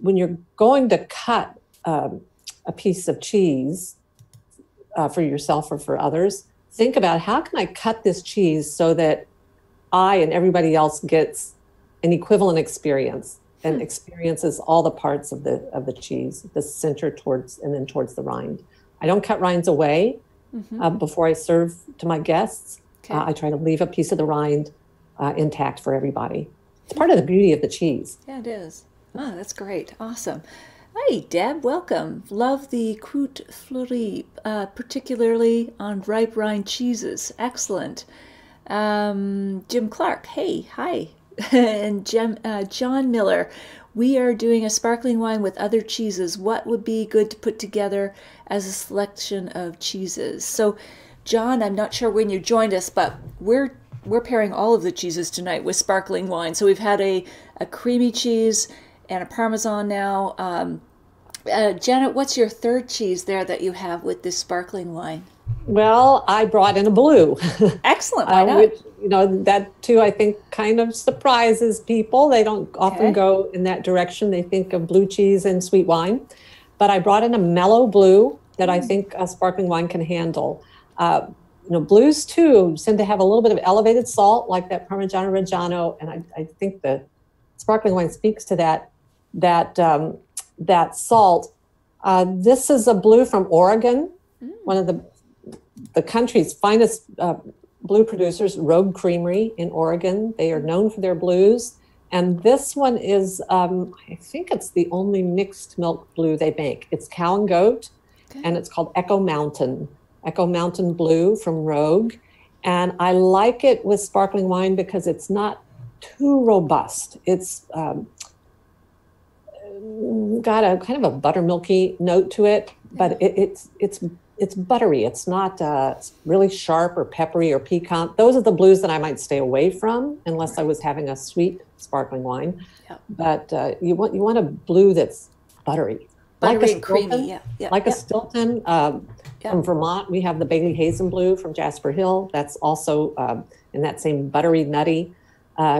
S2: when you're going to cut a piece of cheese for yourself or for others, think about, how can I cut this cheese so that I and everybody else gets an equivalent experience and experiences all the parts of the cheese, the center towards the rind. I don't cut rinds away before I serve to my guests. Okay. I try to leave a piece of the rind intact for everybody. It's part of the beauty of the cheese.
S1: Yeah, it is. Oh, that's great. Awesome. Hi, Deb. Welcome. Love the croûte fleurie, particularly on ripe rind cheeses. Excellent. Jim Clark. Hey, hi. And John Miller. We are doing a sparkling wine with other cheeses. What would be good to put together as a selection of cheeses? So, John, I'm not sure when you joined us, but we're pairing all of the cheeses tonight with sparkling wine. So we've had a creamy cheese and a Parmesan now. Janet, what's your third cheese there that you have with this sparkling wine?
S2: Well, I brought in a blue.
S1: Excellent. Why not?
S2: Which, that too, I think, kind of surprises people. They don't often go in that direction. They think of blue cheese and sweet wine. But I brought in a mellow blue that I think a sparkling wine can handle. Blues too tend to have a little bit of elevated salt, like that Parmigiano Reggiano, and I think the sparkling wine speaks to that salt. This is a blue from Oregon, one of the country's finest blue producers, Rogue Creamery in Oregon. They are known for their blues. And this one is, I think it's the only mixed milk blue they make. It's cow and goat, and it's called Echo Mountain Blue from Rogue. And I like it with sparkling wine because it's not too robust. It's got a kind of a buttermilky note to it, but it's buttery. It's not really sharp or peppery or piquant. Those are the blues that I might stay away from unless I was having a sweet sparkling wine. Yep. But you want a blue that's buttery
S1: and creamy.
S2: Like a Stilton. From Vermont, we have the Bailey Hazen Blue from Jasper Hill. That's also in that same buttery, nutty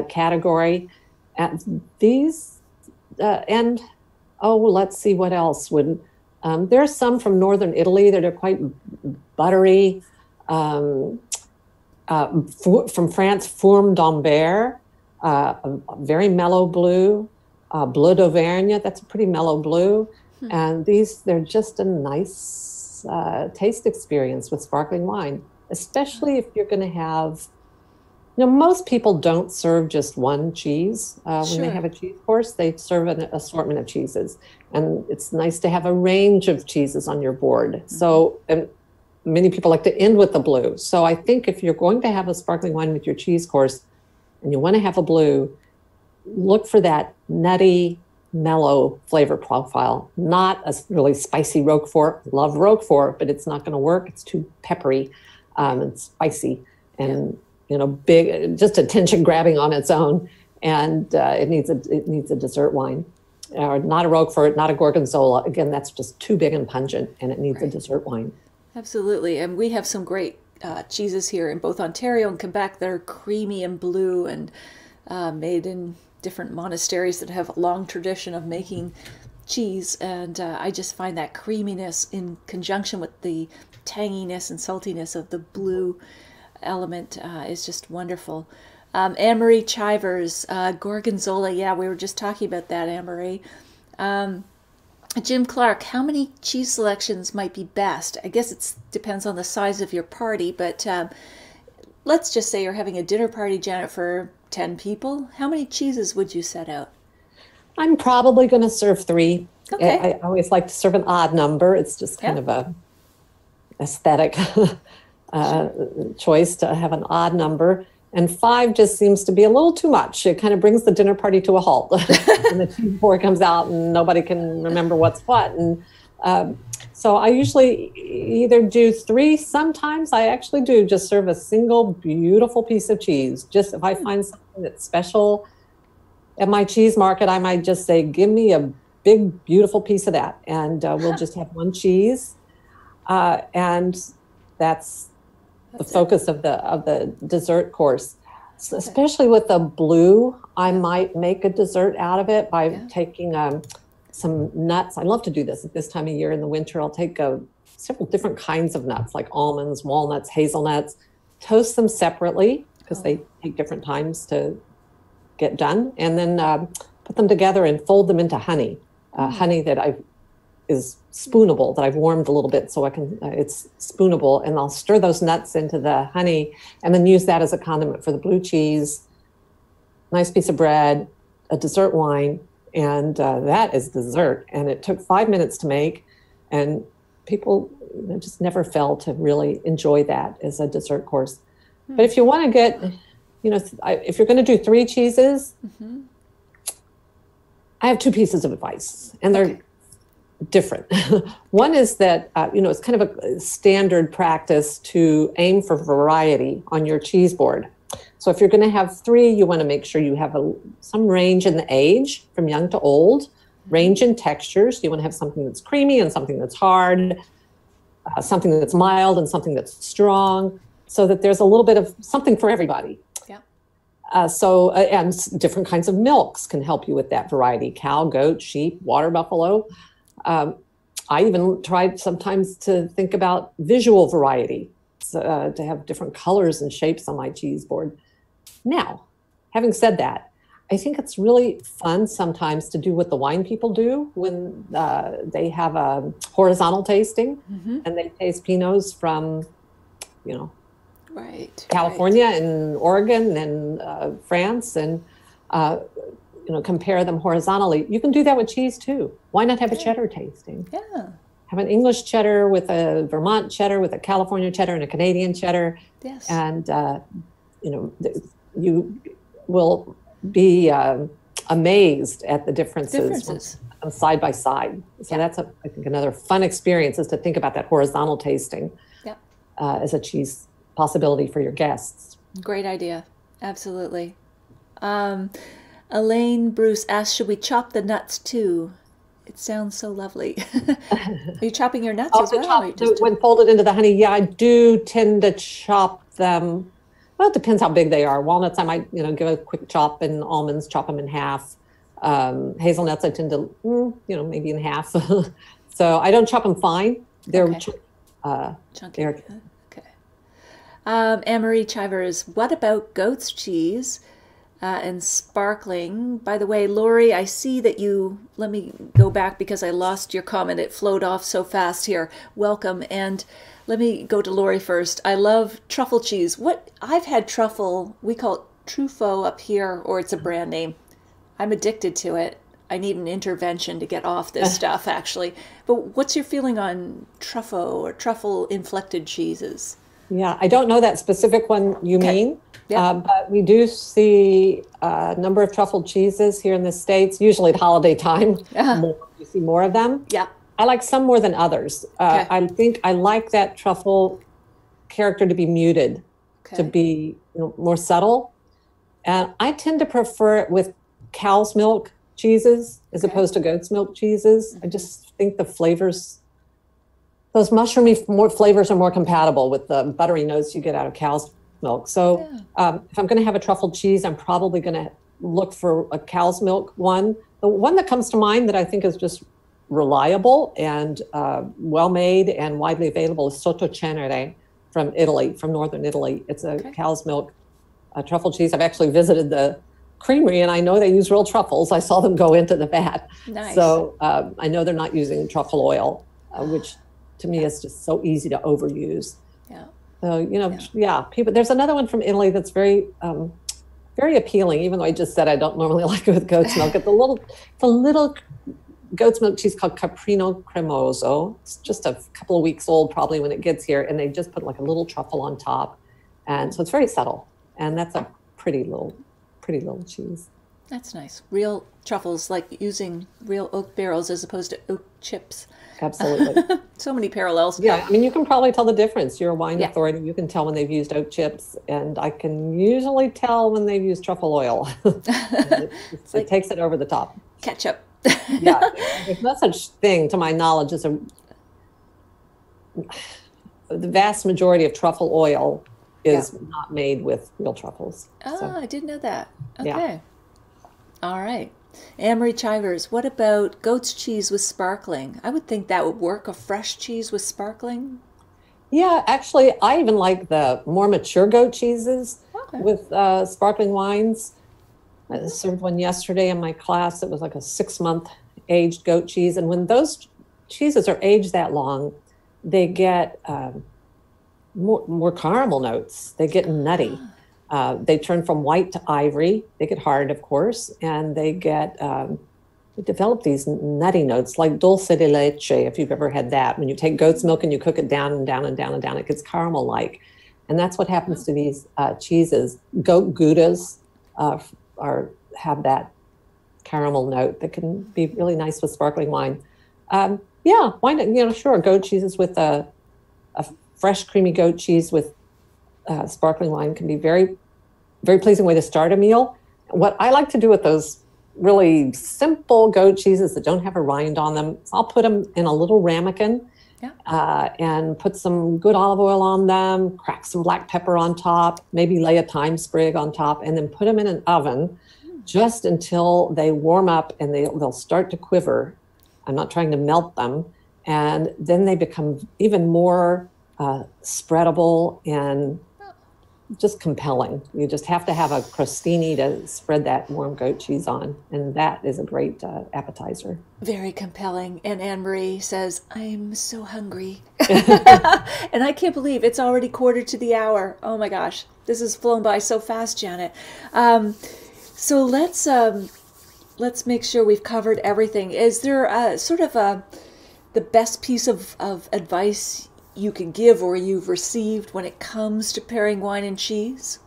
S2: category. And these, let's see what else would. There are some from northern Italy that are quite buttery. From France, Fourme d'Ambert, a very mellow blue. Bleu d'Auvergne, that's a pretty mellow blue. And they're just a nice taste experience with sparkling wine, especially if you're going to have, most people don't serve just one cheese. When they have a cheese course, they serve an assortment of cheeses. And it's nice to have a range of cheeses on your board. So, and many people like to end with the blue. So I think if you're going to have a sparkling wine with your cheese course and you want to have a blue, look for that nutty, mellow flavor profile, not a really spicy Roquefort. Love Roquefort, but it's not going to work. It's too peppery and spicy and big, just attention grabbing on its own. And it needs a dessert wine, or not a Roquefort, not a Gorgonzola. Again, that's just too big and pungent, and it needs a dessert wine.
S1: Absolutely, and we have some great cheeses here in both Ontario and Quebec that are creamy and blue and made in different monasteries that have a long tradition of making cheese, and I just find that creaminess in conjunction with the tanginess and saltiness of the blue element is just wonderful. Anne-Marie Chivers, Gorgonzola, we were just talking about that, Anne-Marie. Jim Clark, how many cheese selections might be best? I guess it depends on the size of your party, but let's just say you're having a dinner party, Janet, for 10 people. How many cheeses would you set out?
S2: I'm probably going to serve 3.
S1: Okay.
S2: I always like to serve an odd number. It's just kind of a aesthetic choice to have an odd number. And 5 just seems to be a little too much. It kind of brings the dinner party to a halt. And the cheese board comes out and nobody can remember what's what. And So I usually either do three. Sometimes I actually do just serve a single beautiful piece of cheese. Just if I find something that's special at my cheese market, I might just say, give me a big, beautiful piece of that. And we'll just have one cheese. And that's the focus of the dessert course. So especially with the blue, I might make a dessert out of it by taking some nuts. I love to do this at this time of year in the winter. I'll take several different kinds of nuts, like almonds, walnuts, hazelnuts, toast them separately because they take different times to get done, and then put them together and fold them into honey. Honey that is spoonable, that I've warmed a little bit so I can, it's spoonable, and I'll stir those nuts into the honey and then use that as a condiment for the blue cheese, nice piece of bread, a dessert wine, and that is dessert. And it took 5 minutes to make, and people just never failed to really enjoy that as a dessert course. But if you want to get, if you're going to do 3 cheeses, I have 2 pieces of advice, and they're different. One is that, it's kind of a standard practice to aim for variety on your cheese board. So if you're going to have 3, you want to make sure you have some range in the age, from young to old, range in textures. You want to have something that's creamy and something that's hard, something that's mild and something that's strong, so that there's a little bit of something for everybody. And different kinds of milks can help you with that variety: cow, goat, sheep, water buffalo. I even tried sometimes to think about visual variety, to have different colors and shapes on my cheese board. Now, having said that, I think it's really fun sometimes to do what the wine people do when they have a horizontal tasting and they taste Pinots from, California and Oregon and France, and compare them horizontally. You can do that with cheese too. Why not have a cheddar tasting? Have an English cheddar with a Vermont cheddar, with a California cheddar and a Canadian cheddar. And you will be amazed at the differences side by side. So that's I think another fun experience, is to think about that horizontal tasting as a cheese possibility for your guests.
S1: Great idea. Absolutely. Elaine Bruce asks, should we chop the nuts too? It sounds so lovely. Are you chopping your nuts as well?
S2: When folded into the honey, I do tend to chop them. Well, it depends how big they are. Walnuts, I might, give a quick chop, and almonds, chop them in half. Hazelnuts, I tend to, maybe in half. So I don't chop them fine. They're chunky.
S1: Anne-Marie Chivers, what about goat's cheese and sparkling? By the way, Lori, I see that let me go back because I lost your comment. It flowed off so fast here. Welcome. And let me go to Lori first. I love truffle cheese. I've had truffle, we call it Truffaut up here, or it's a brand name. I'm addicted to it. I need an intervention to get off this stuff, actually. But what's your feeling on Truffaut or truffle-inflected cheeses?
S2: Yeah, I don't know that specific one you mean, but we do see a number of truffle cheeses here in the States, usually at holiday time. You see more of them.
S1: Yeah.
S2: I like some more than others. I think I like that truffle character to be muted, to be more subtle. And I tend to prefer it with cow's milk cheeses as opposed to goat's milk cheeses. I just think the flavors, those mushroomy flavors, are more compatible with the buttery notes you get out of cow's milk. So if I'm going to have a truffle cheese, I'm probably going to look for a cow's milk one. The one that comes to mind that I think is just reliable and well-made and widely available is Sottocenere from Italy, from northern Italy. It's a cow's milk truffle cheese. I've actually visited the creamery, and I know they use real truffles. I saw them go into the vat.
S1: Nice.
S2: So I know they're not using truffle oil, which to me is just so easy to overuse. So, people, there's another one from Italy that's very, very appealing, even though I just said I don't normally like it with goat's milk. It's a little goat's milk cheese called Caprino Cremoso. It's just a couple of weeks old probably when it gets here, and they just put like a little truffle on top. And so it's very subtle, and that's a pretty little cheese.
S1: That's nice. Real truffles, like using real oak barrels as opposed to oak chips.
S2: Absolutely.
S1: So many parallels.
S2: Yeah, I mean, you can probably tell the difference. You're a wine
S1: Yeah.
S2: authority. You can tell when they've used oak chips, and I can usually tell when they've used truffle oil.
S1: It's
S2: It
S1: like
S2: takes it over the top.
S1: ketchup.
S2: Yeah, there's no such thing, to my knowledge, as the vast majority of truffle oil
S1: Yeah.
S2: is not made with real truffles.
S1: Oh,
S2: So,
S1: I didn't know that.
S2: yeah.
S1: Okay. All right. Anne-Marie Chivers, what about goat's cheese with sparkling? I would think that would work, a fresh cheese with sparkling.
S2: Yeah, actually, I even like the more mature goat cheeses
S1: Okay.
S2: with sparkling wines. I served one yesterday in my class. It was like a 6-month aged goat cheese. And when those cheeses are aged that long, they get more caramel notes. They get nutty. They turn from white to ivory. They get hard, of course, and they develop these nutty notes like dulce de leche, if you've ever had that. When you take goat's milk and you cook it down and down and down and down, it gets caramel-like. And that's what happens to these cheeses. Goat Goudas have that caramel note that can be really nice with sparkling wine. Yeah, why not? Sure, goat cheeses with a fresh, creamy goat cheese with sparkling wine can be very, very pleasing way to start a meal. What I like to do with those really simple goat cheeses that don't have a rind on them, I'll put them in a little ramekin and put some good olive oil on them, crack some black pepper on top, maybe lay a thyme sprig on top, and then put them in an oven just until they warm up and they'll start to quiver. I'm not trying to melt them. And then they become even more spreadable and just compelling. You just have to have a crostini to spread that warm goat cheese on. And that is a great appetizer.
S1: Very compelling. And Anne-Marie says, I'm so hungry. And I can't believe it's already quarter to the hour. Oh my gosh, this has flown by so fast, Janet. So let's make sure we've covered everything. Is there the best piece of advice you can give or you've received when it comes to pairing wine and cheese?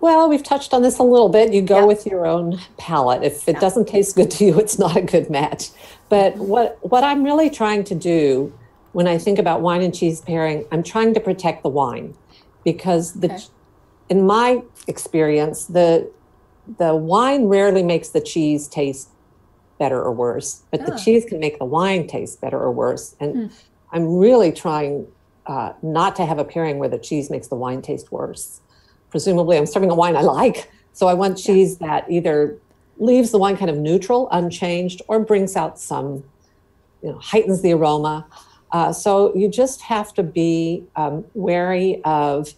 S2: Well, we've touched on this a little bit. You go with your own palate. If it doesn't taste good to you, it's not a good match. But what I'm really trying to do when I think about wine and cheese pairing, I'm trying to protect the wine, because in my experience, the wine rarely makes the cheese taste better or worse, but the cheese can make the wine taste better or worse. And I'm really trying not to have a pairing where the cheese makes the wine taste worse. Presumably, I'm serving a wine I like, so I want cheese that either leaves the wine kind of neutral, unchanged, or brings out some, heightens the aroma. So you just have to be wary of,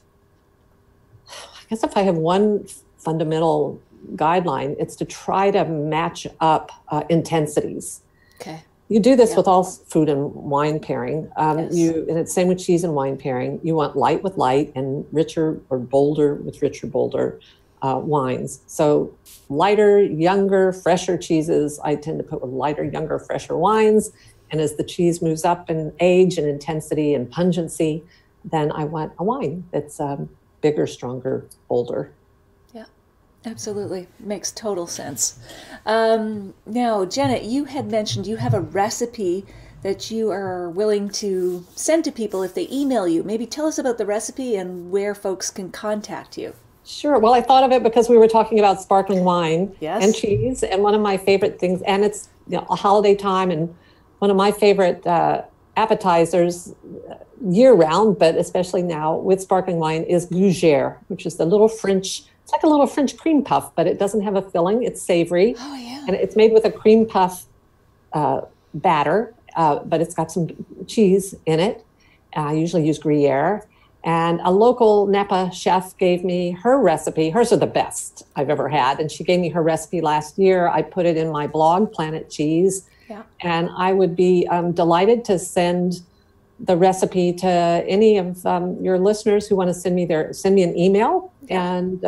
S2: I guess if I have one fundamental guideline, it's to try to match up intensities.
S1: Okay.
S2: You do this with all food and wine pairing. And it's same with cheese and wine pairing. You want light with light and richer or bolder with richer, bolder wines. So lighter, younger, fresher cheeses, I tend to put with lighter, younger, fresher wines. And as the cheese moves up in age and intensity and pungency, then I want a wine that's bigger, stronger, bolder.
S1: Absolutely. Makes total sense. Now, Janet, you had mentioned you have a recipe that you are willing to send to people if they email you. Maybe tell us about the recipe and where folks can contact you.
S2: Sure. Well, I thought of it because we were talking about sparkling wine and cheese. And one of my favorite things, and it's a holiday time, and one of my favorite appetizers year round, but especially now with sparkling wine, is gougère, which is the little French. It's like a little French cream puff, but it doesn't have a filling. It's savory.
S1: Oh, yeah.
S2: And it's made with a cream puff batter, but it's got some cheese in it. I usually use Gruyere. And a local Napa chef gave me her recipe. Hers are the best I've ever had. And she gave me her recipe last year. I put it in my blog, Planet Cheese. Yeah. And I would be delighted to send the recipe to any of your listeners who want to send me an email and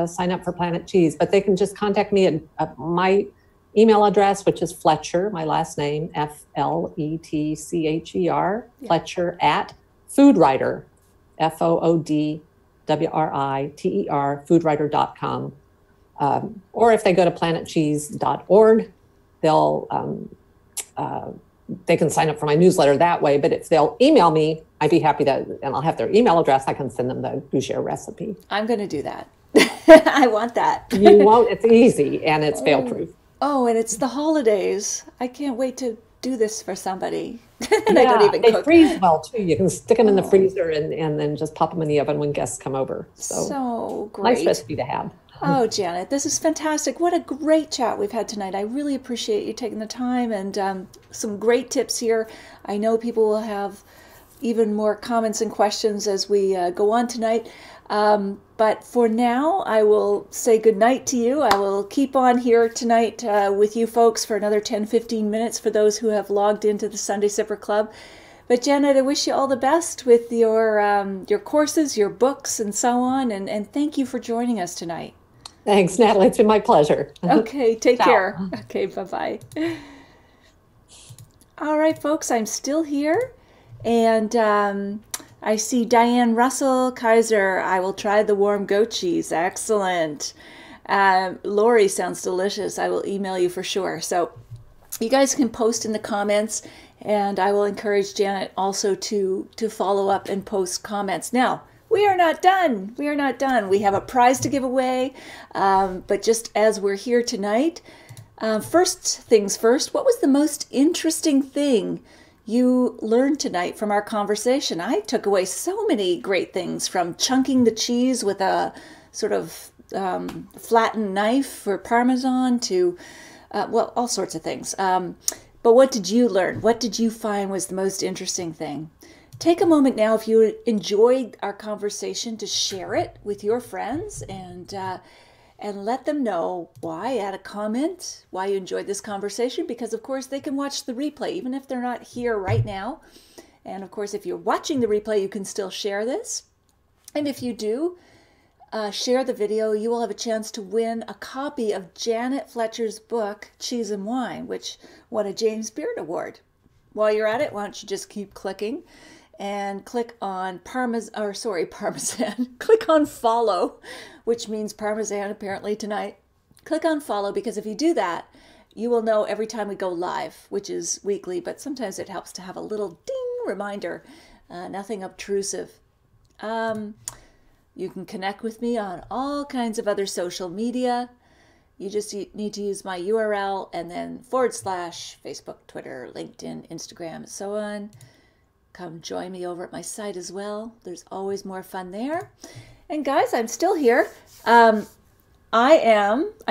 S2: sign up for Planet Cheese. But they can just contact me at my email address, which is Fletcher, my last name, Fletcher, Fletcher at Foodwriter, FOODWRITER, foodwriter.com. Or if they go to planetcheese.org, they can sign up for my newsletter that way. But if they'll email me, I'd be happy to, and I'll have their email address. I can send them the gougere recipe.
S1: I'm going to do that. I want that.
S2: You won't. It's easy and it's fail-proof.
S1: Oh, and it's the holidays. I can't wait to do this for somebody. And I don't even
S2: they
S1: cook.
S2: freeze well too. You can stick them in the freezer and then just pop them in the oven when guests come over.
S1: So great.
S2: Nice recipe to have.
S1: Oh, Janet, this is fantastic. What a great chat we've had tonight. I really appreciate you taking the time and some great tips here. I know people will have even more comments and questions as we go on tonight. But for now, I will say goodnight to you. I will keep on here tonight with you folks for another 10, 15 minutes for those who have logged into the Sunday Sipper Club. But Janet, I wish you all the best with your courses, your books, and so on. And thank you for joining us tonight.
S2: Thanks, Natalie. It's been my pleasure.
S1: Okay, take
S2: Ciao.
S1: care. Okay, bye-bye. All right, folks, I'm still here. And I see Diane Russell, Kaiser, I will try the warm goat cheese. Excellent. Lori sounds delicious. I will email you for sure. So you guys can post in the comments, and I will encourage Janet also to follow up and post comments. Now, we are not done. We are not done. We have a prize to give away. But just as we're here tonight, first things first, what was the most interesting thing you learned tonight from our conversation? I took away so many great things, from chunking the cheese with a sort of flattened knife for Parmesan to, well, all sorts of things. But what did you learn? What did you find was the most interesting thing? Take a moment now, if you enjoyed our conversation, to share it with your friends and let them know why. Add a comment, why you enjoyed this conversation, because of course they can watch the replay, even if they're not here right now. And of course, if you're watching the replay, you can still share this. And if you do share the video, you will have a chance to win a copy of Janet Fletcher's book, Cheese and Wine, which won a James Beard Award. While you're at it, why don't you just keep clicking and click on Parmesan. Click on follow, which means Parmesan apparently tonight. Click on follow, because if you do that, you will know every time we go live, which is weekly, but sometimes it helps to have a little ding reminder. Nothing obtrusive. You can connect with me on all kinds of other social media. You just need to use my URL and then / Facebook, Twitter, LinkedIn, Instagram, and so on. Come join me over at my site as well. There's always more fun there. And guys, I'm still here. I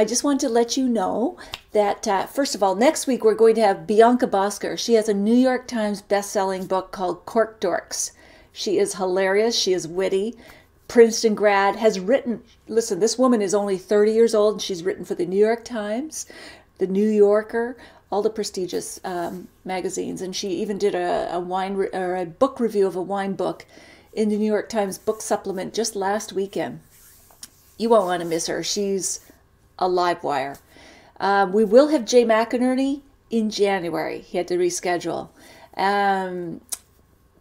S1: just want to let you know that, first of all, next week we're going to have Bianca Bosker. She has a New York Times best-selling book called Cork Dorks. She is hilarious. She is witty. Princeton grad, has written, listen, this woman is only 30 years old, and she's written for the New York Times, the New Yorker, all the prestigious magazines, and she even did a book review of a wine book in the New York Times book supplement just last weekend. You won't want to miss her. She's a live wire. We will have Jay McInerney in January. He had to reschedule.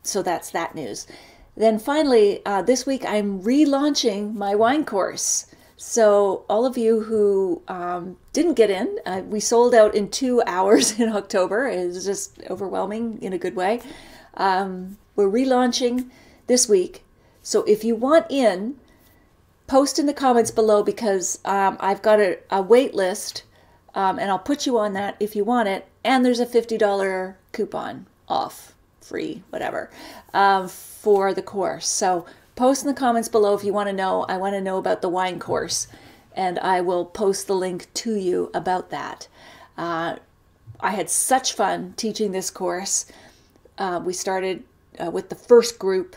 S1: So that's that news. Then finally, this week I'm relaunching my wine course. So all of you who didn't get in, we sold out in 2 hours in October. It was just overwhelming in a good way. We're relaunching this week. So if you want in, post in the comments below, because I've got a wait list, and I'll put you on that if you want it. And there's a $50 coupon off, free, whatever, for the course. So post in the comments below if you want to know. I want to know about the wine course, and I will post the link to you about that. I had such fun teaching this course. We started with the first group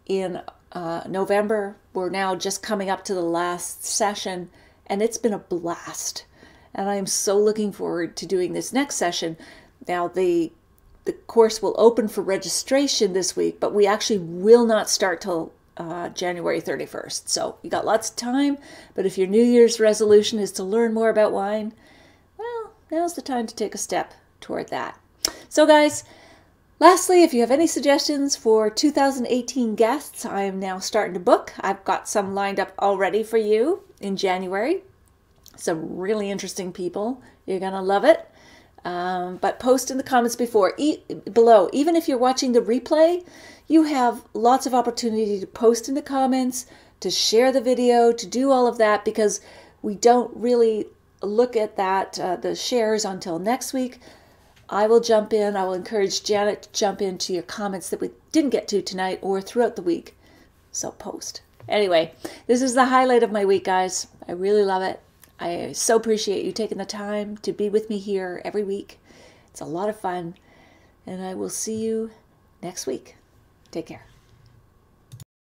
S1: in November. We're now just coming up to the last session, and it's been a blast. And I am so looking forward to doing this next session. Now, the course will open for registration this week, but we actually will not start till January 31st. So you got lots of time, but if your New Year's resolution is to learn more about wine, well, now's the time to take a step toward that. So guys, lastly, if you have any suggestions for 2018 guests, I am now starting to book. I've got some lined up already for you in January. Some really interesting people. You're going to love it. But post in the comments below. Even if you're watching the replay, you have lots of opportunity to post in the comments, to share the video, to do all of that, because we don't really look at that, the shares, until next week. I will jump in. I will encourage Janet to jump into your comments that we didn't get to tonight or throughout the week. So post. Anyway, this is the highlight of my week, guys. I really love it. I so appreciate you taking the time to be with me here every week. It's a lot of fun. And I will see you next week. Take care.